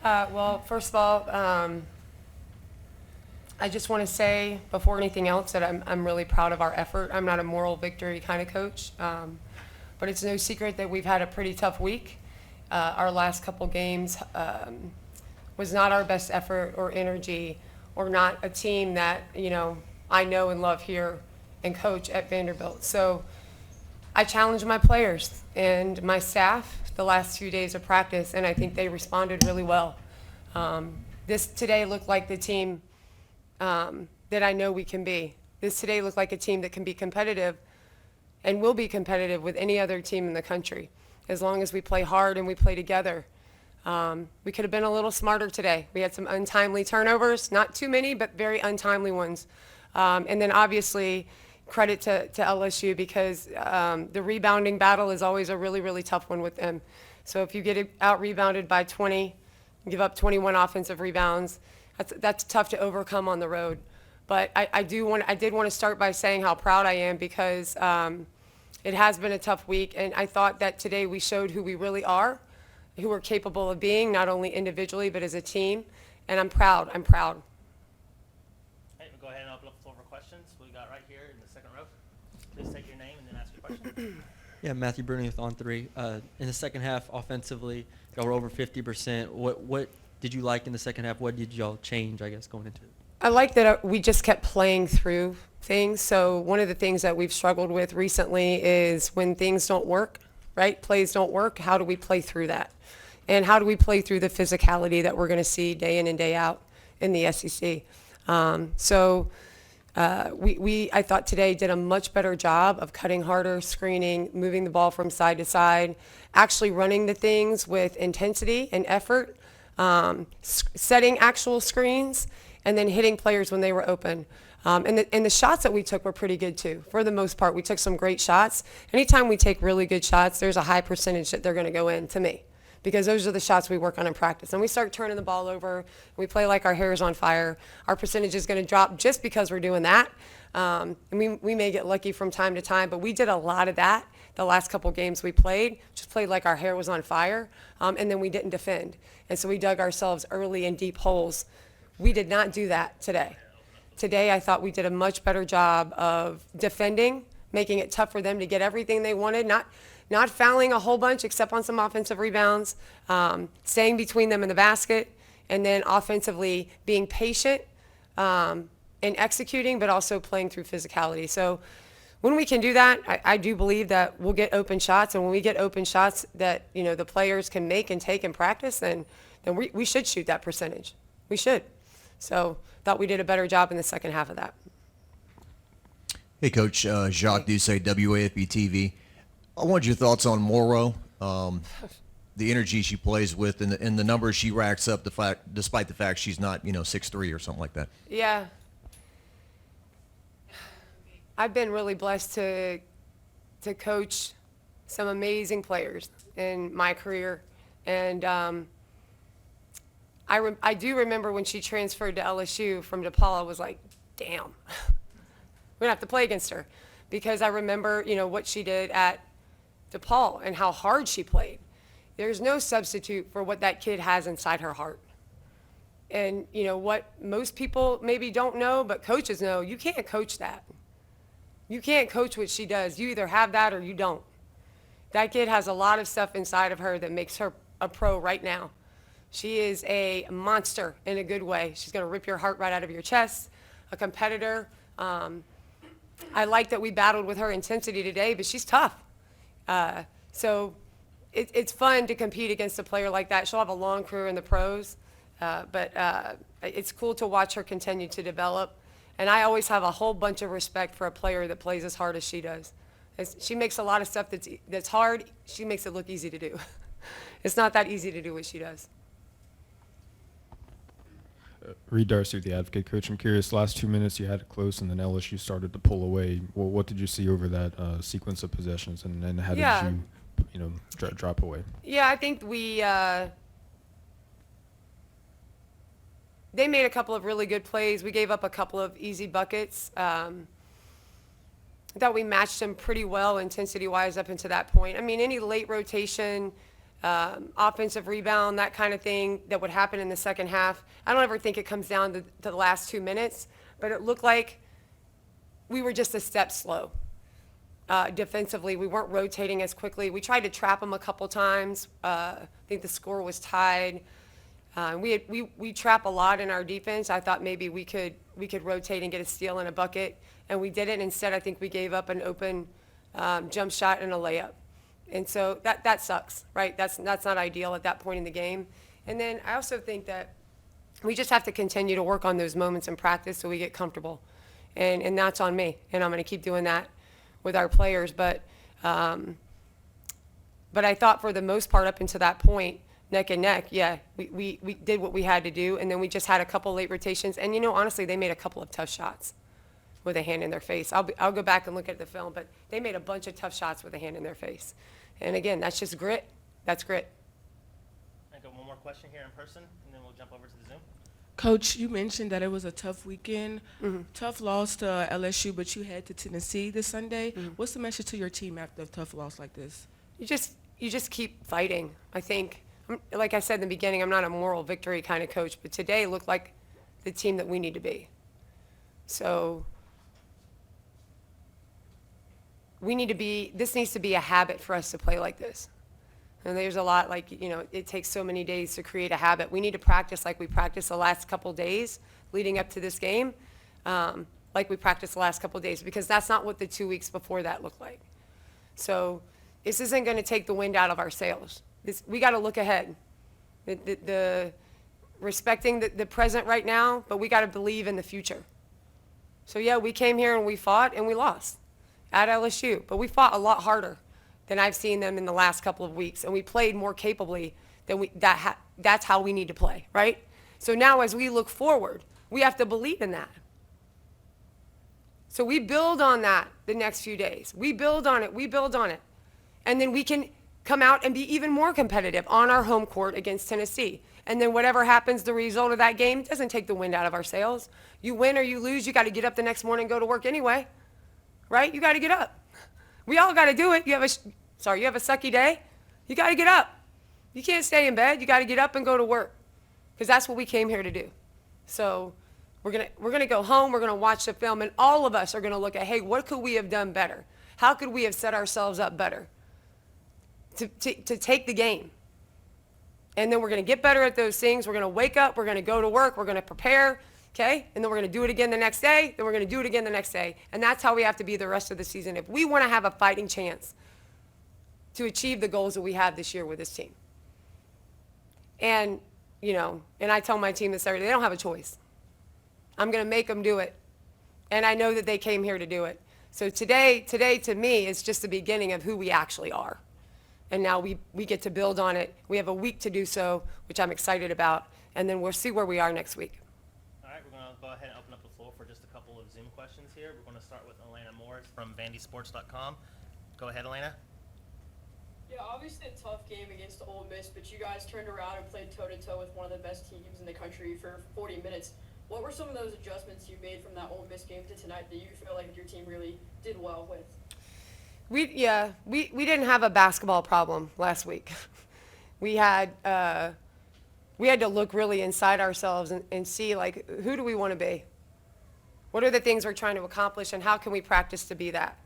Well, first of all, I just want to say before anything else that I'm really proud of our effort. I'm not a moral victory kind of coach, but it's no secret that we've had a pretty tough week. Our last couple games was not our best effort or energy, or not a team that I know and love here and coach at Vanderbilt. So I challenged my players and my staff the last few days of practice, and I think they responded really well. This today looked like the team that I know we can be. This today looked like a team that can be competitive and will be competitive with any other team in the country, as long as we play hard and we play together. We could have been a little smarter today. We had some untimely turnovers, not too many, but very untimely ones. And then obviously credit to LSU, because the rebounding battle is always a really, really tough one with them. So if you get out rebounded by 20, give up 21 offensive rebounds, that's tough to overcome on the road. But I did want to start by saying how proud I am, because it has been a tough week, and I thought that today we showed who we really are, who we're capable of being, not only individually but as a team, and I'm proud. Hey, we'll go ahead and open up the floor for questions. We got right here in the second row. Please take your name and then ask your question. Yeah, Matthew Bruni with On Three. In the second half, offensively, y'all were over 50%. What did you like in the second half? What did y'all change, I guess, going into it? I like that we just kept playing through things. So one of the things that we've struggled with recently is when things don't work, right? Plays don't work. How do we play through that? And how do we play through the physicality that we're going to see day in and day out in the SEC? I thought today did a much better job of cutting harder, screening, moving the ball from side to side, actually running the things with intensity and effort, setting actual screens, and then hitting players when they were open. And the shots that we took were pretty good too. For the most part, we took some great shots. Anytime we take really good shots, there's a high percentage that they're going to go in, to me, because those are the shots we work on in practice. And we start turning the ball over, we play like our hair is on fire, our percentage is going to drop just because we're doing that. And we may get lucky from time to time, but we did a lot of that the last couple games we played, just played like our hair was on fire, and then we didn't defend. And so we dug ourselves early in deep holes. We did not do that today. Today, I thought we did a much better job of defending, making it tough for them to get everything they wanted, not fouling a whole bunch except on some offensive rebounds, staying between them in the basket, and then offensively being patient and executing, but also playing through physicality. So when we can do that, I do believe that we'll get open shots, and when we get open shots that the players can make and take in practice, then we should shoot that percentage. We should. So thought we did a better job in the second half of that. Hey, Coach, Jacques Doucet, WAFB TV. I wanted your thoughts on Morrow, the energy she plays with, and the numbers she racks up, despite the fact she's not 6'3" or something like that. Yeah. I've been really blessed to coach some amazing players in my career, and I do remember when she transferred to LSU from DePaul, I was like, damn, we're gonna have to play against her, because I remember what she did at DePaul and how hard she played. There's no substitute for what that kid has inside her heart. And what most people maybe don't know, but coaches know, you can't coach that. You can't coach what she does. You either have that or you don't. That kid has a lot of stuff inside of her that makes her a pro right now. She is a monster in a good way. She's going to rip your heart right out of your chest, a competitor. I like that we battled with her intensity today, but she's tough. So it's fun to compete against a player like that. She'll have a long career in the pros, but it's cool to watch her continue to develop. And I always have a whole bunch of respect for a player that plays as hard as she does. She makes a lot of stuff that's hard. She makes it look easy to do. It's not that easy to do what she does. Reed Darcy, the Advocate. Coach, I'm curious, last 2 minutes you had it close and then LSU started to pull away. Well, what did you see over that sequence of possessions, and then how did you drop away? Yeah, I think they made a couple of really good plays. We gave up a couple of easy buckets. I thought we matched them pretty well intensity-wise up until that point. I mean, any late rotation, offensive rebound, that kind of thing that would happen in the second half. I don't ever think it comes down to the last 2 minutes, but it looked like we were just a step slow. Defensively, we weren't rotating as quickly. We tried to trap them a couple times. I think the score was tied. We trap a lot in our defense. I thought maybe we could rotate and get a steal and a bucket, and we didn't. Instead, I think we gave up an open jump shot and a layup. And so that sucks, right? That's not ideal at that point in the game. And then I also think that we just have to continue to work on those moments in practice so we get comfortable. And that's on me. And I'm going to keep doing that with our players. But I thought for the most part up until that point, neck and neck, yeah, we did what we had to do. And then we just had a couple late rotations. And, honestly, they made a couple of tough shots with a hand in their face. I'll go back and look at the film, but they made a bunch of tough shots with a hand in their face. And again, that's just grit. That's grit. I got one more question here in person, and then we'll jump over to the Zoom. Coach, you mentioned that it was a tough weekend, tough loss to LSU, but you head to Tennessee this Sunday. What's the message to your team after a tough loss like this? You just keep fighting. I think, like I said in the beginning, I'm not a moral victory kind of coach, but today looked like the team that we need to be. So this needs to be a habit for us to play like this. And there's a lot, it takes so many days to create a habit. We need to practice like we practiced the last couple days leading up to this game, like we practiced the last couple days, because that's not what the 2 weeks before that looked like. So this isn't going to take the wind out of our sails. We got to look ahead. Respecting the present right now, but we got to believe in the future. So yeah, we came here and we fought and we lost at LSU, but we fought a lot harder than I've seen them in the last couple of weeks, and we played more capably than that's how we need to play, right? So now as we look forward, we have to believe in that. So we build on that the next few days. We build on it. And then we can come out and be even more competitive on our home court against Tennessee. And then whatever happens, the result of that game doesn't take the wind out of our sails. You win or you lose, you got to get up the next morning and go to work anyway, right? You got to get up. We all got to do it. You have a sucky day, you got to get up. You can't stay in bed. You got to get up and go to work, because that's what we came here to do. So we're gonna go home. We're gonna watch the film, and all of us are gonna look at, hey, what could we have done better? How could we have set ourselves up better to take the game? And then we're gonna get better at those things. We're gonna wake up. We're gonna go to work. We're gonna prepare. Okay, and then we're going to do it again the next day, then we're going to do it again the next day. And that's how we have to be the rest of the season if we want to have a fighting chance to achieve the goals that we have this year with this team. And, and I tell my team this every day, they don't have a choice. I'm going to make them do it. And I know that they came here to do it. So today to me is just the beginning of who we actually are. And now we get to build on it. We have a week to do so, which I'm excited about. And then we'll see where we are next week. Go ahead and open up the floor for just a couple of Zoom questions here. We're going to start with Elena Morris from VandySports.com. Go ahead, Elena. Yeah, obviously a tough game against Ole Miss, but you guys turned around and played toe-to-toe with one of the best teams in the country for 40 minutes. What were some of those adjustments you made from that Ole Miss game to tonight that you feel like your team really did well with? We didn't have a basketball problem last week. We had to look really inside ourselves and see, who do we want to be? What are the things we're trying to accomplish, and how can we practice to be that?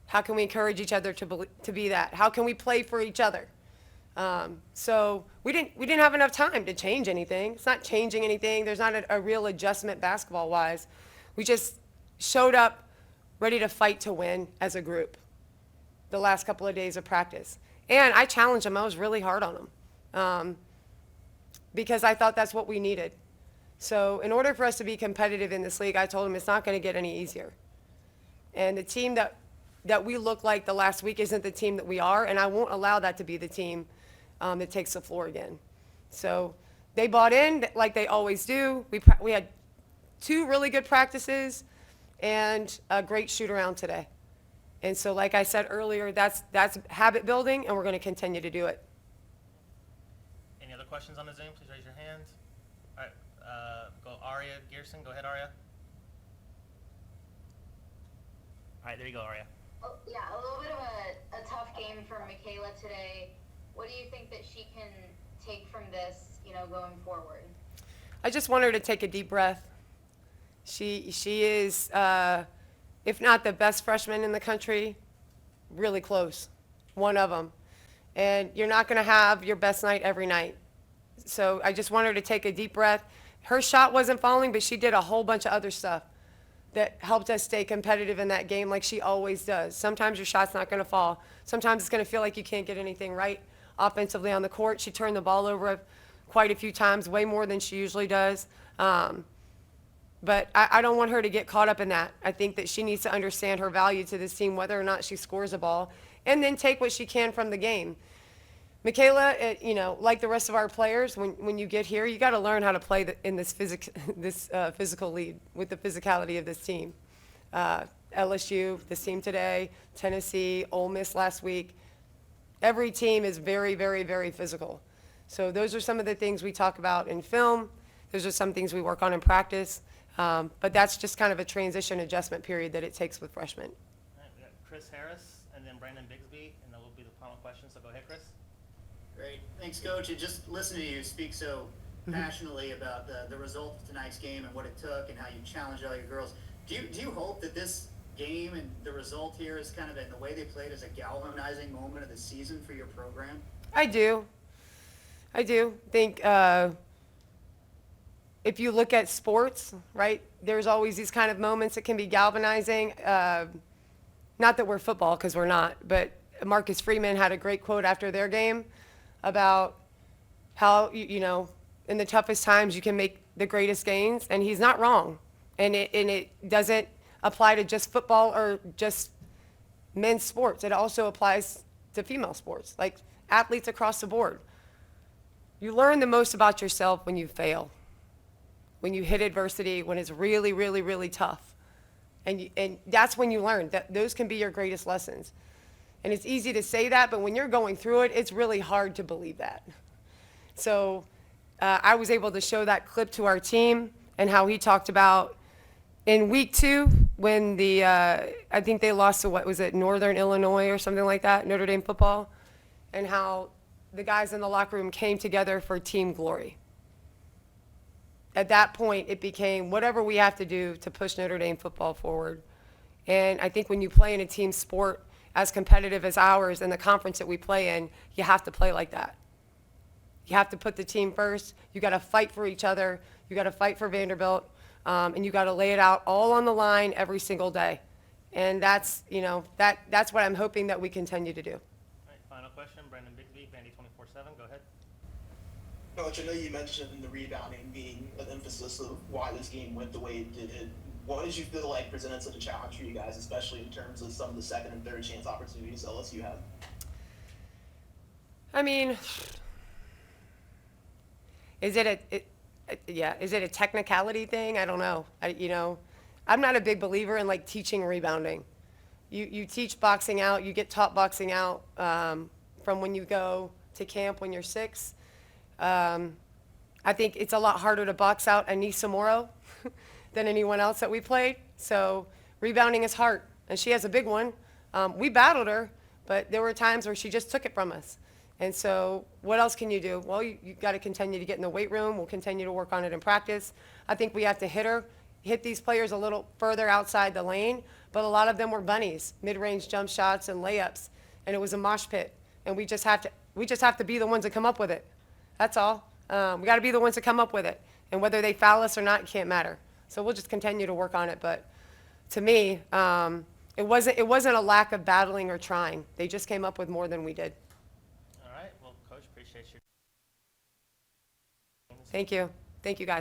How can we encourage each other to be that? How can we play for each other? So we didn't have enough time to change anything. It's not changing anything. There's not a real adjustment basketball-wise. We just showed up ready to fight to win as a group the last couple of days of practice. And I challenged them. I was really hard on them. Because I thought that's what we needed. So in order for us to be competitive in this league, I told them it's not going to get any easier. And the team that we look like the last week isn't the team that we are, and I won't allow that to be the team that takes the floor again. So they bought in like they always do. We had 2 really good practices and a great shoot-around today. And so like I said earlier, that's habit building, and we're going to continue to do it. Any other questions on the Zoom? Please raise your hands. All right, go Arya Gearon. Go ahead, Arya. All right, there you go, Arya. Yeah, a little bit of a tough game for Michaela today. What do you think that she can take from this, going forward? I just want her to take a deep breath. She is, if not the best freshman in the country, really close, one of them. And you're not going to have your best night every night. So I just want her to take a deep breath. Her shot wasn't falling, but she did a whole bunch of other stuff that helped us stay competitive in that game like she always does. Sometimes your shot's not going to fall. Sometimes it's going to feel like you can't get anything right offensively on the court. She turned the ball over quite a few times, way more than she usually does. But I don't want her to get caught up in that. I think that she needs to understand her value to this team, whether or not she scores a ball, and then take what she can from the game. Michaela, like the rest of our players, when you get here, you got to learn how to play in this physical lead with the physicality of this team. LSU, this team today, Tennessee, Ole Miss last week. Every team is very, very, very physical. So those are some of the things we talk about in film. Those are some things we work on in practice. But that's just kind of a transition adjustment period that it takes with freshmen. All right, we got Chris Harris and then Brandon Bigsby, and that will be the final question. So go ahead, Chris. Great. Thanks, Coach. And just listening to you speak so passionately about the result of tonight's game and what it took and how you challenged all your girls, do you hope that this game and the result here is kind of in the way they played as a galvanizing moment of the season for your program? I do. I think if you look at sports, right, there's always these kind of moments that can be galvanizing. Not that we're football, because we're not, but Marcus Freeman had a great quote after their game about how, in the toughest times you can make the greatest gains, and he's not wrong. And it doesn't apply to just football or just men's sports. It also applies to female sports, like athletes across the board. You learn the most about yourself when you fail, when you hit adversity, when it's really, really, really tough. And that's when you learn that those can be your greatest lessons. And it's easy to say that, but when you're going through it, it's really hard to believe that. So I was able to show that clip to our team and how he talked about in week 2 when I think they lost to, what was it, Northern Illinois or something like that, Notre Dame football, and how the guys in the locker room came together for team glory. At that point, it became whatever we have to do to push Notre Dame football forward. And I think when you play in a team sport as competitive as ours and the conference that we play in, you have to play like that. You have to put the team first. You got to fight for each other. You got to fight for Vanderbilt. And you got to lay it out all on the line every single day. And that's, that's what I'm hoping that we continue to do. All right, final question, Brandon Bigsby, Vandy 24/7. Go ahead. Coach, I know you mentioned the rebounding being an emphasis of why this game went the way it did. What did you feel like presented such a challenge for you guys, especially in terms of some of the second and third chance opportunities LSU had? I mean, is it a technicality thing? I don't know. I'm not a big believer in teaching rebounding. You teach boxing out, you get taught boxing out from when you go to camp when you're 6. I think it's a lot harder to box out Anissa Morrow than anyone else that we played. So rebounding is hard, and she has a big one. We battled her, but there were times where she just took it from us. And so what else can you do? Well, you got to continue to get in the weight room. We'll continue to work on it in practice. I think we have to hit these players a little further outside the lane, but a lot of them were bunnies, mid-range jump shots and layups, and it was a mosh pit. And we just have to be the ones that come up with it. That's all. We got to be the ones that come up with it. And whether they foul us or not, it can't matter. So we'll just continue to work on it. But to me, it wasn't a lack of battling or trying. They just came up with more than we did. All right. Well, Coach, appreciate you. Thank you. Thank you, guys.